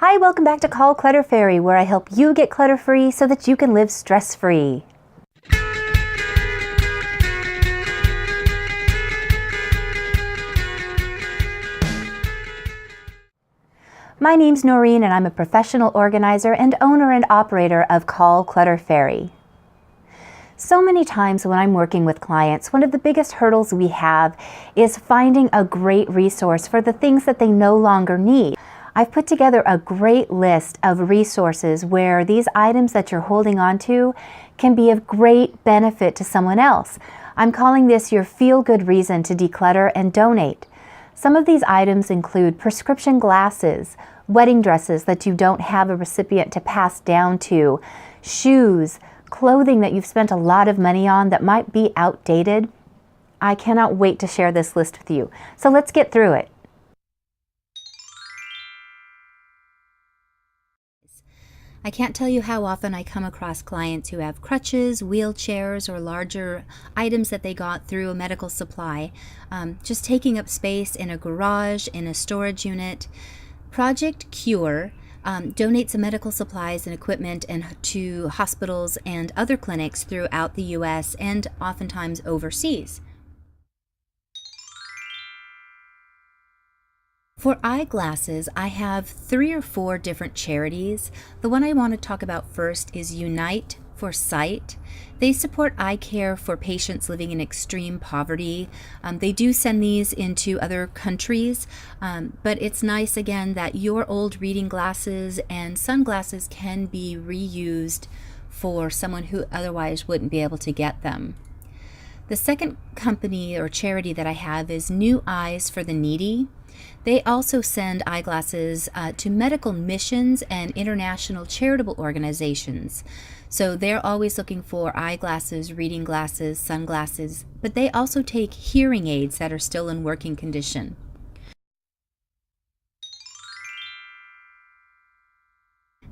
Hi, welcome back to Clutter Fairy, where I help you get clutter-free so that you can live stress-free. My name's Noreen, and I'm a professional organizer and owner and operator of Clutter Fairy. So many times when I'm working with clients, one of the biggest hurdles we have is finding a great resource for the things that they no longer need. I've put together a great list of resources where these items that you're holding on to can be of great benefit to someone else. I'm calling this your feel-good reason to declutter and donate. Some of these items include prescription glasses, wedding dresses that you don't have a recipient to pass down to, shoes, clothing that you've spent a lot of money on that might be outdated. I cannot wait to share this list with you. So let's get through it. I can't tell you how often I come across clients who have crutches, wheelchairs, or larger items that they got through a medical supply, just taking up space in a garage, in a storage unit. Project Cure donates medical supplies and equipment to hospitals and other clinics throughout the U.S. and oftentimes overseas. For eyeglasses, I have 3 or 4 different charities. The one I want to talk about first is Unite for Sight. They support eye care for patients living in extreme poverty. They do send these into other countries, but it's nice again that your old reading glasses and sunglasses can be reused for someone who otherwise wouldn't be able to get them. The second company or charity that I have is New Eyes for the Needy. They also send eyeglasses to medical missions and international charitable organizations. So they're always looking for eyeglasses, reading glasses, sunglasses, but they also take hearing aids that are still in working condition.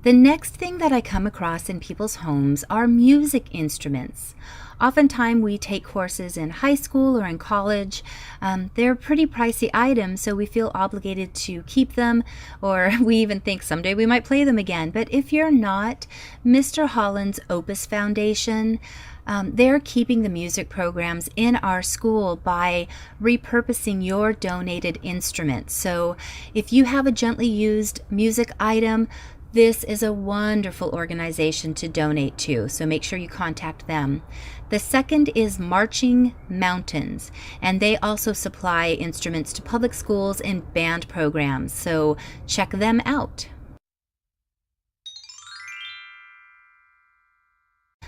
The next thing that I come across in people's homes are music instruments. Oftentimes we take courses in high school or in college. They're pretty pricey items, so we feel obligated to keep them, or we even think someday we might play them again. But if you're not, Mr. Holland's Opus Foundation, they're keeping the music programs in our school by repurposing your donated instruments. So if you have a gently used music item, this is a wonderful organization to donate to, so make sure you contact them. The second is Marching Mountains, and they also supply instruments to public schools and band programs, so check them out.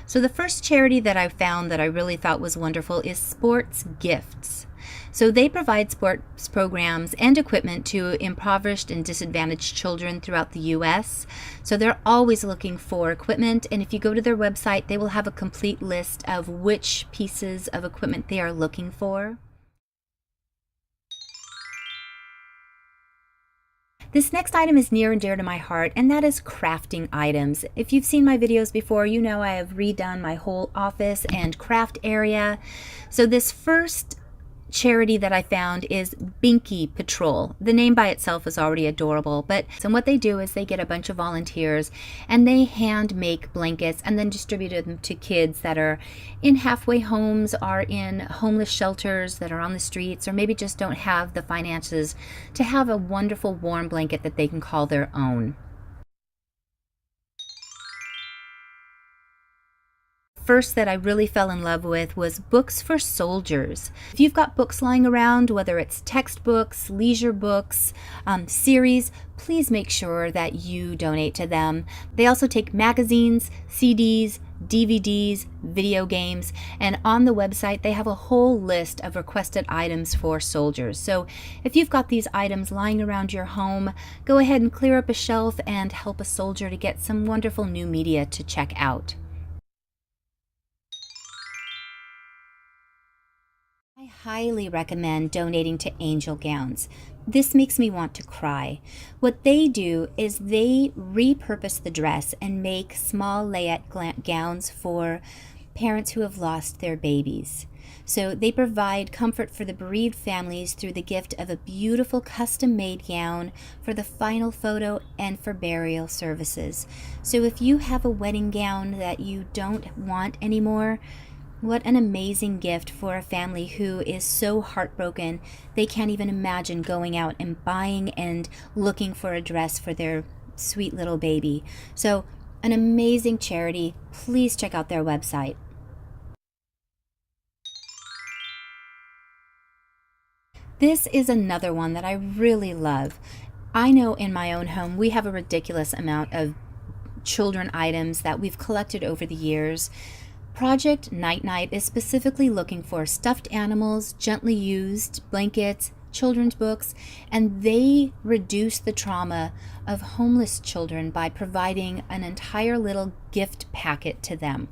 So the first charity that I found that I really thought was wonderful is Sports Gifts. So they provide sports programs and equipment to impoverished and disadvantaged children throughout the U.S. So they're always looking for equipment, and if you go to their website, they will have a complete list of which pieces of equipment they are looking for. This next item is near and dear to my heart, and that is crafting items. If you've seen my videos before, you know I have redone my whole office and craft area. So this first charity that I found is Binky Patrol. The name by itself is already adorable, but so what they do is they get a bunch of volunteers and they hand make blankets and then distribute them to kids that are in halfway homes, are in homeless shelters, that are on the streets, or maybe just don't have the finances to have a wonderful warm blanket that they can call their own. First that I really fell in love with was Books for Soldiers. If you've got books lying around, whether it's textbooks, leisure books, series, please make sure that you donate to them. They also take magazines, CDs, DVDs, video games, and on the website they have a whole list of requested items for soldiers. So if you've got these items lying around your home, go ahead and clear up a shelf and help a soldier to get some wonderful new media to check out. I highly recommend donating to Angel Gowns. This makes me want to cry. What they do is they repurpose the dress and make small layette gowns for parents who have lost their babies. So they provide comfort for the bereaved families through the gift of a beautiful custom-made gown for the final photo and for burial services. So if you have a wedding gown that you don't want anymore, what an amazing gift for a family who is so heartbroken they can't even imagine going out and buying and looking for a dress for their sweet little baby. So an amazing charity. Please check out their website. This is another one that I really love. I know in my own home we have a ridiculous amount of children items that we've collected over the years. Project Night Night is specifically looking for stuffed animals, gently used blankets, children's books, and they reduce the trauma of homeless children by providing an entire little gift packet to them.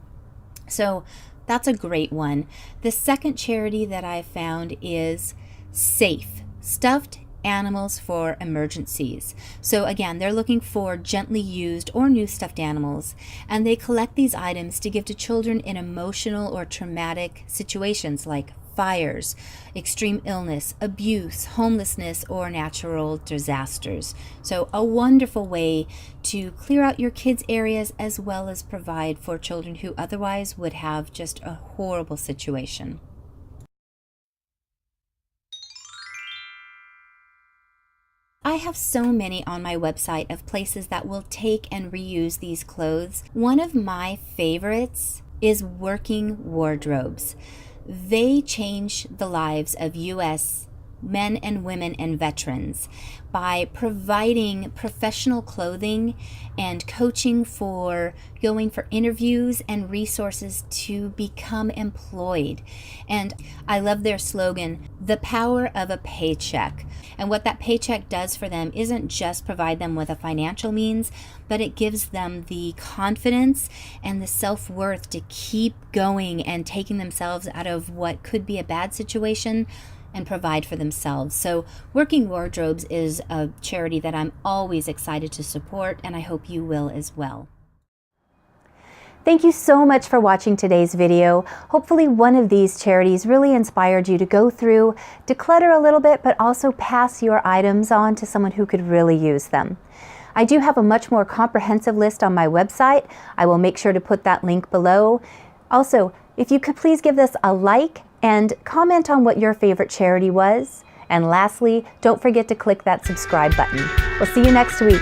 So that's a great one. The second charity that I found is Safe, Stuffed Animals for Emergencies. So again, they're looking for gently used or new stuffed animals, and they collect these items to give to children in emotional or traumatic situations like fires, extreme illness, abuse, homelessness, or natural disasters. So a wonderful way to clear out your kids' areas as well as provide for children who otherwise would have just a horrible situation. I have so many on my website of places that will take and reuse these clothes. One of my favorites is Working Wardrobes. They change the lives of U.S. men and women and veterans by providing professional clothing and coaching for going for interviews and resources to become employed. And I love their slogan, the power of a paycheck. And what that paycheck does for them isn't just provide them with a financial means, but it gives them the confidence and the self-worth to keep going and taking themselves out of what could be a bad situation and provide for themselves. So Working Wardrobes is a charity that I'm always excited to support, and I hope you will as well. Thank you so much for watching today's video. Hopefully one of these charities really inspired you to go through, declutter a little bit, but also pass your items on to someone who could really use them. I do have a much more comprehensive list on my website. I will make sure to put that link below. Also, if you could please give this a like and comment on what your favorite charity was. And lastly, don't forget to click that subscribe button. We'll see you next week.